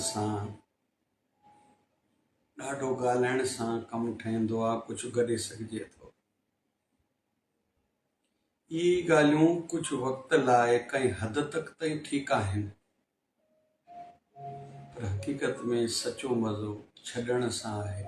सां ॾाढो ॻाल्हाइण सां कमु ठहींदो आहे, कुझु करे सघिजे थो। इहे ॻाल्हियूं कुझु वक़्त लाइ कंहिं हद तक ताईं ठीकु आहिनि, पर हक़ीक़त में सचो मज़ो छॾण सां आहे,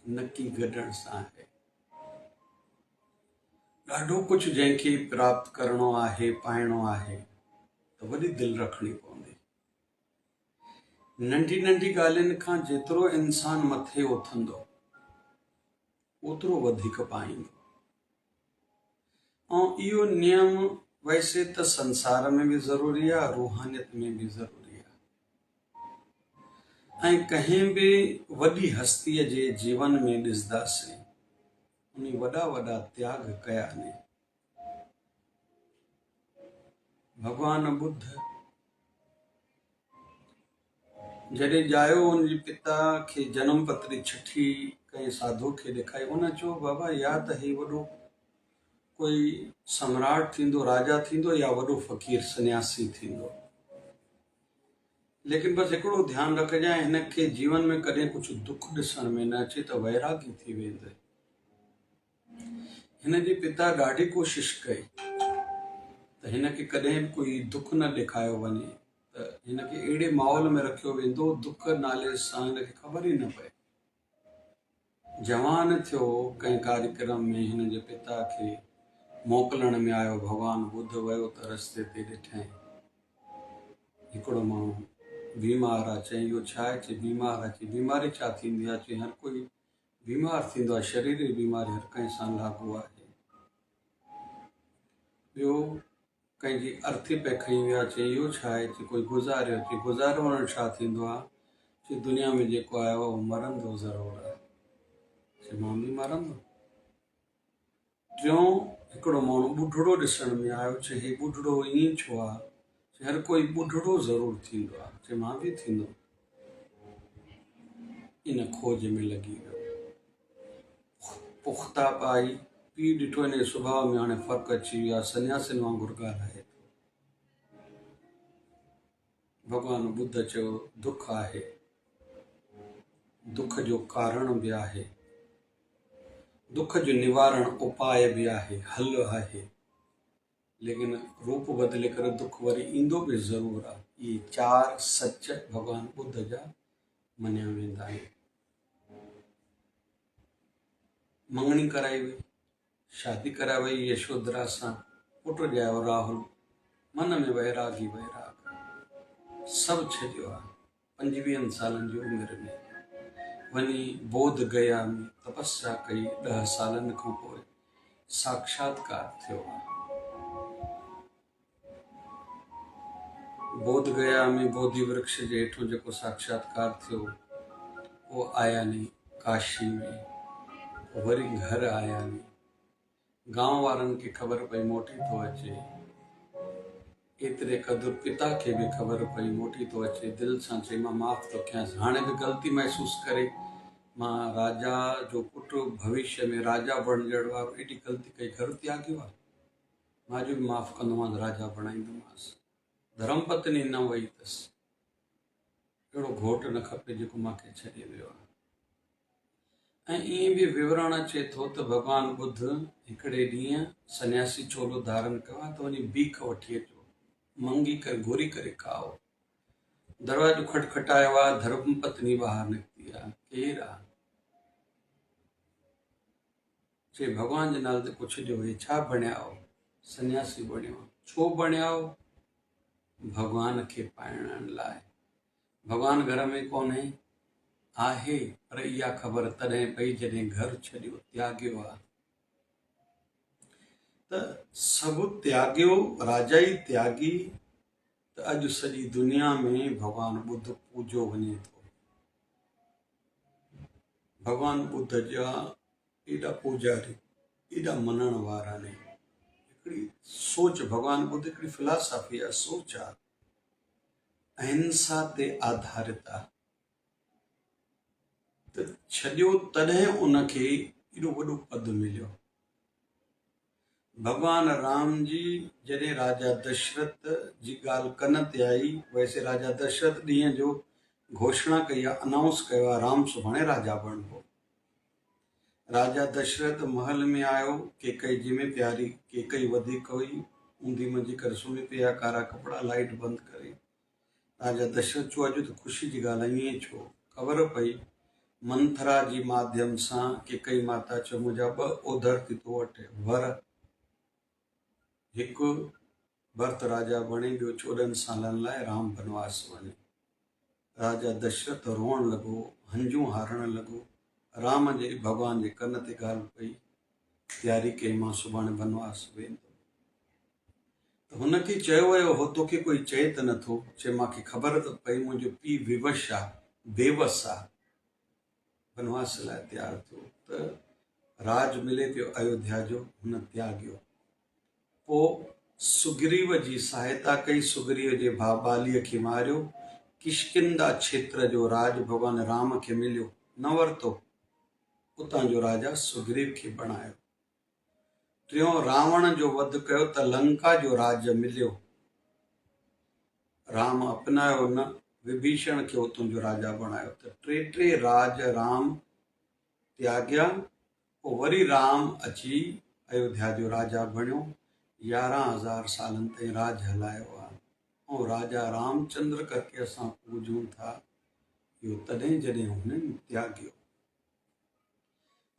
न कि गॾण सां आहे। ॾाढो कुझु जंहिंखे प्राप्त करणो आहे, पाइणो आहे, त वॾी दिलि रखणी पवंदी। नंढी नंढी ॻाल्हियुनि खां जेतिरो इंसान मथे उथंदो, ओतिरो वधीक पाईंदो। ऐं इहो नियम वैसे त संसार में बि ज़रूरी आहे, रूहानियत में बि ज़रूरी आहे। ऐं कंहिं बि वॾी हस्तीअ जे जीवन में ॾिसंदासीं, उन वॾा वॾा त्याग कया आहिनि। भगवान बुद्ध जॾहिं ॼायो, उनजे पिता खे जनम पत्री चिठी कंहिं साधु खे ॾेखारी। उन चयो, बाबा या त ही वॾो कोई सम्राट थींदो, राजा थींदो, या वॾो फ़कीर सन्यासी थींदो, लेकिन बसि हिकिड़ो ध्यानु रखजांइ, हिनखे जीवन में कॾहिं कुझु दुख ॾिसण में न अचे त वैरागी थी वेंदे। हिन जे पिता ॾाढी कोशिश कई त हिनखे कॾहिं बि कोई दुख न ॾेखारियो वञे, त हिनखे अहिड़े माहौल में रखियो वेंदो, दुख नाले सां हिनखे ख़बर ई न पए। जवान थियो, कंहिं कार्यक्रम में हिन जे पिता खे मोकिलण में आयो, भगवान बुद्ध वियो त रस्ते ते ॾिठई हिकिड़ो माण्हू बीमार आहे। चई, इहो छा आहे? चई, बीमार आहे। चई, बीमारी छा थींदी आहे? चई, हर कोई बीमार थींदो आहे, शरीर जी बीमारी हर कंहिं सां लागू आहे। ॿियो कंहिंजी अर्थी पे खई विया। चई, इहो छा आहे? चई, कोई गुज़ारियो। चई, गुज़ारियो वञण छा थींदो आहे? चई, दुनिया में जेको आयो आहे उहो मरंदो ज़रूरु आहे। चई, मां बि मरंदो। टियों हिकिड़ो माण्हू ॿुढड़ो ॾिसण में आयो। चई, हे ॿुढड़ो ईअं छो आहे? चई, हर कोई ॿुढड़ो ज़रूरु थींदो आहे। चई, मां बि थींदो। इन खोज में लॻी वियो। पुख्ता पाई पी ॾिठो, हिन जे सुभाउ में हाणे फ़र्क़ु अची वियो आहे, सन्यासिन वांगुरु ॻाल्हाए। भगवान बुद्ध चयो, दुख आहे, दुख जो कारण बि आहे, दुख जो निवारण उपाय बि आहे, हल आहे, लेकिन रूप बदिले करे दुख वरी ईंदो बि ज़रूरु आहे। इहे 4 सच भगवान बुद्ध जा मञिया वेंदा आहिनि। मंगणी कराई वई, शादी कराई वई यशोधरा सां, पुटु ॼायो राहुल। मन में वैरागी वैराग सभु छॾियो आहे। 25 सालनि जी उमिरि में वञी बोध गया में तपस्या कई। 10 सालनि खां पोइ साक्षात्कार थियो आहे। बोध गया में बोधि वृक्ष जे हेठों जेको साक्षात्कार थियो, वो आया नहीं काशी में, वरी घर आया नहीं। गांव वारनि खे ख़बर पई मोटी थो अचे। एतिरे क़दुरु पिता खे बि ख़बर पई मोटी थो अचे। दिलि सां चई, मां माफ़ थो कयांसि। हाणे बि ग़लती महसूसु करे, मां राजा जो पुटु, भविष्य में राजा बणजण वारो, एॾी ग़लती कई, घर त्यागियो आहे। मां जो बि माफ़ कंदोमांसि, राजा बणाईंदोमांसि। धर्म पत्नी न वई अथसि। अहिड़ो घोटु न खपे जेको मूंखे छॾे वियो आहे। ऐं ईअं बि विवरण अचे थो त भगवान बुद्ध हिकिड़े ॾींहुं सन्यासी चोलो धारण कयो आहे, त वञी भीख वठी अचो, मंगी करे घुरी करे खाओ। दरवाजो खटखटायो आहे, धर्म पत्नी ॿाहिरि निकिती आहे। केरु आहे? चई, भगवान जे नाले ते पुछिजो, हे छा बणिया आहियो? सन्यासी बणियो। छो बणिया आहियो? भगवान खे पाइण लाइ। भगवान घर में कोन्हे, आहे, पर इहा ख़बर तॾहिं पई जॾहिं घर छॾियो, त्यागियो आहे। त सभु त्यागियो, राजा ई त्यागी, त अॼु सॼी दुनिया में भगवान बुद्ध पूॼो वञे थो। भगवान बुद्ध जा एॾा पुजारी, एॾा मञण वारा आहिनि। हिकिड़ी सोच, भगवान बुद्ध हिकिड़ी फिलासफ़ी आहे, सोच आहे, अहिंसा ते आधारित आहे। त छॾियो तॾहिं उनखे एॾो वॾो पद मिलियो। भगवान राम जी जॾहिं राजा दशरथ जी ॻाल्हि कन ते आई, वैसे राजा दशरथ ॾींहं जो घोषणा कई आहे, अनाउंस कयो आहे, राम सुभाणे राजा बणिबो। राजा दशरथ महल में आयो, केकई जी में प्यारी केकई वधीक हुई, ऊंधी मंझि करे सुम्ही पिया, कारा कपिड़ा लाइट बंद करे। राजा दशरथ चयो अॼु त ख़ुशी जी ॻाल्हि आहे, ईअं छो? ख़बर पई मंथरा जी माध्यम सां केकई माता चयो मुंहिंजा ॿ ओधर थी तो वठे, वर। हिकु भरत राजा बणे, ॿियो 14 सालनि लाइ राम वनवास वञे। राजा दशरथ रोअण लॻो, हंजूं हारण लॻो। राम जे भॻवान जे कन ते ॻाल्हि पई, तयारी कई मां सुभाणे वनवास वेंदो। त हुनखे चयो वियो हो तोखे कोई चए त नथो, चए मूंखे ख़बर त पई मुंहिंजो पीउ विवश आहे, बेवस आहे, वनवास लाइ तयारु थियो। त राज मिले पियो अयोध्या जो, हुन त्यागियो। पोइ सुग्रीव जी सहायता कई, सुग्रीव जे भाउ बालीअ खे मारियो। किष्किंधा क्षेत्र जो राज भॻवान राम खे मिलियो, न वरितो, उतां जो राजा सुग्रीव खे बणायो। टियों रावण जो वध कयो त लंका जो राज्य मिलियो, राम अपनायो न, विभीषण खे उतां जो राजा बणायो। त टे राज राम त्यागिया, पोइ वरी राम अची अयोध्या जो राजा बणियो। 11,000 सालनि ताईं राज हलायो आहे। ऐं राजा रामचंद्र करके असां पूजूं था, इहो तॾहिं जॾहिं हुननि त्यागियो।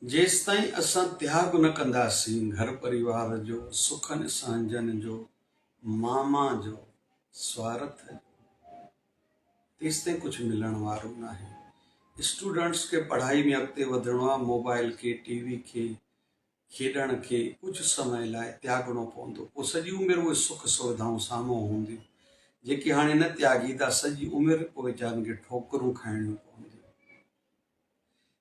जेसि ताईं असां त्याग न कंदासीं घर परिवार जो, सुखनि सहंजन जो, मामा जो, स्वार्थ जो, तेसि ताईं कुझु मिलण वारो न आहे। स्टूडेंट्स खे पढ़ाई में अॻिते वधिणो आहे, मोबाइल खे, टीवी खे, खेॾण खे कुझु समय लाइ त्यागणो पवंदो। पोइ सॼी उमिरि उहे सुख सुविधाऊं साम्हूं हूंदियूं, जेके हाणे न त्यागी था, सॼी उमिरि पोइ वीचारनि खे ठोकरूं खाइणियूं पवंदियूं।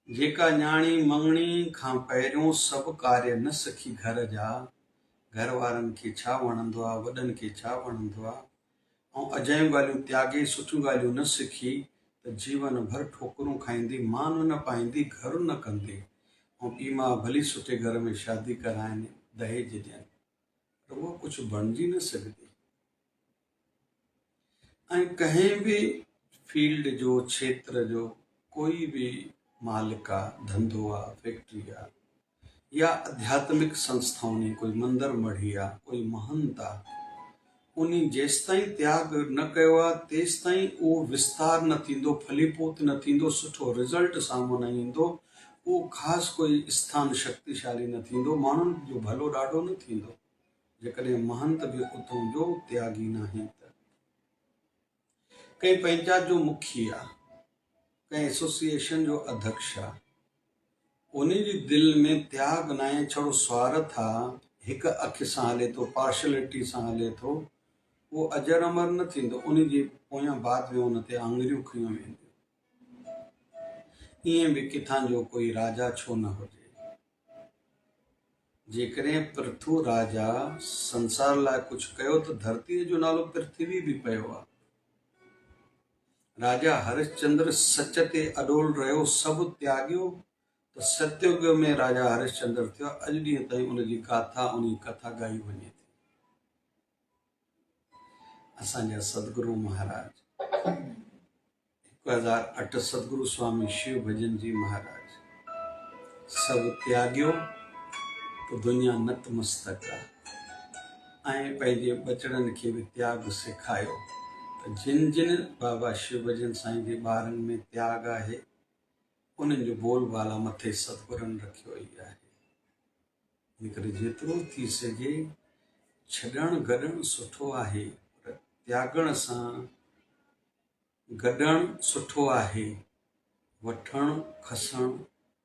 जेका न्याणी मङणी खां पहिरियों सभु कार्य न सिखी घर जा, घर वारनि खे छा वणंदो आहे, वॾनि खे छा वणंदो आहे, ऐं अजायूं ॻाल्हियूं त्यागे सुठियूं ॻाल्हियूं न सिखी, त जीवन भर ठोकरूं खाईंदी, मान न पाईंदी, घर न कंदी। ऐं पीउ मां भली सुठे घर में शादी कराइनि, दहेज ॾियनि, त उहा कुझु बणिजी न सघंदी। ऐं कंहिं बि फील्ड जो, क्षेत्र जो कोई बि मालिक आहे, धंधो आहे, फैक्ट्री आहे, या आध्यात्मिक संस्थाऊं, कोई मंदर मढ़ी आहे, कोई महंत आहे, उन जेसि ताईं त्याग न कयो आहे तेसि ताईं उहो विस्तार न थींदो, फलीभूत न थींदो, सुठो रिज़ल्ट साम्हूं न ईंदो, उहो ख़ासि कोई स्थान शक्तिशाली न थींदो, माण्हुनि जो भलो ॾाढो न थींदो, जेकॾहिं महंत बि उतां जो त्यागी न आहे। त कंहिं पंचायत जो मुखी आहे, कंहिं एसोसिएशन जो अध्यक्ष आहे, उन जी दिलि में त्याग न आहे, छड़ो स्वार्थ आहे, हिकु अखि सां हले थो, पार्शलिटी सां हले थो, उहो अजर अमर न थींदो, उन जे पोयां बाद में उन ते आङुरियूं खयूं वेंदियूं। ईअं बि किथां जो कोई राजा छो न हुजे। जेकॾहिं पृथु राजा संसार लाइ कुझु कयो त धरतीअ जो नालो पृथ्वी बि पियो आहे। राजा हरिश्चंद्र सच ते अडोल रहियो, सभु त्यागियो, त सतयुग में राजा हरिश्चंद्र थियो। अॼु ॾींहं ताईं उनजी गाथा, उन कथा ॻाई वञे थी। असांजा सदगुरु महाराज 1008 सदगुरु स्वामी शिव भजन जी महाराज, सभु त्यागियो त दुनिया नतमस्तक आहे, ऐं पंहिंजे बचड़नि खे बि त्याग सेखारियो। त जिन जिन बाबा शिव भजन साईं जे ॿारनि में त्याग आहे, उन्हनि जो बोलबाला मथे सतगुरनि रखियो ई आहे। इन करे जेतिरो थी सघे छॾणु गॾणु सुठो आहे, पर त्यागण सां गॾणु सुठो आहे। वठणु खसणु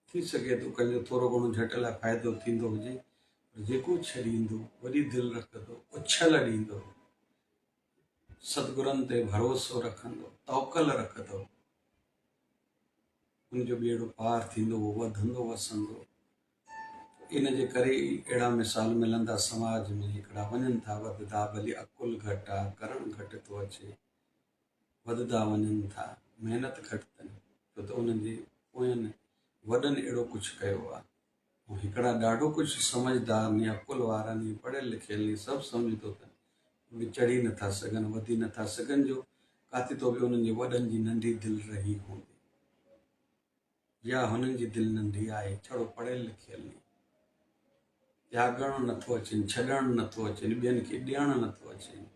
थी सघे थो कंहिंजो थोरो घणो झटि लाइ फ़ाइदो थींदो हुजे, पर जेको छॾींदो, वॾी दिलि रखंदो, उछल ॾींदो, सतगुरनि ते भरोसो रखंदो, तवकल रखंदो, उनजो ॿेड़ो पार थींदो, उहो वधंदो वसंदो। इन जे करे अहिड़ा मिसाल मिलंदा समाज में, हिकिड़ा वञनि था वधंदा, भली अकुल घटि आहे, करणु घटि थो अचे, वधंदा वञनि था, महिनत घटि अथनि, छो त उन्हनि जे पोयनि वॾनि अहिड़ो कुझु कयो आहे। ऐं हिकिड़ा ॾाढो कुझु समझदार नी, अकुल वारा नी, पढ़ियल लिखियल नी, सभु सम्झ थो अथनि, उहे चढ़ी नथा सघनि, वधी नथा सघनि, जो काथे तो बि उन्हनि जे वॾनि जी नंढी दिलि रही हूंदी, या हुननि जी दिलि नंढी आहे, छड़ो पढ़ियल लिखियल नहीं, त्यागणु नथो अचेनि, छॾणु नथो अचेनि, ॿियनि खे ॾियणु नथो अचेनि।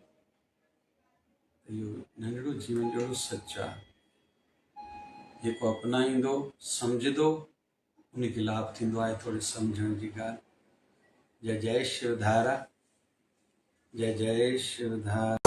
त इहो नंढड़ो जीवन जहिड़ो सच आहे, जेको अपनाईंदो सम्झंदो उनखे लाभ थींदो आहे। थोरी सम्झण जी ॻाल्हि। जय जय शिवधारा, जय जय शिवधारा।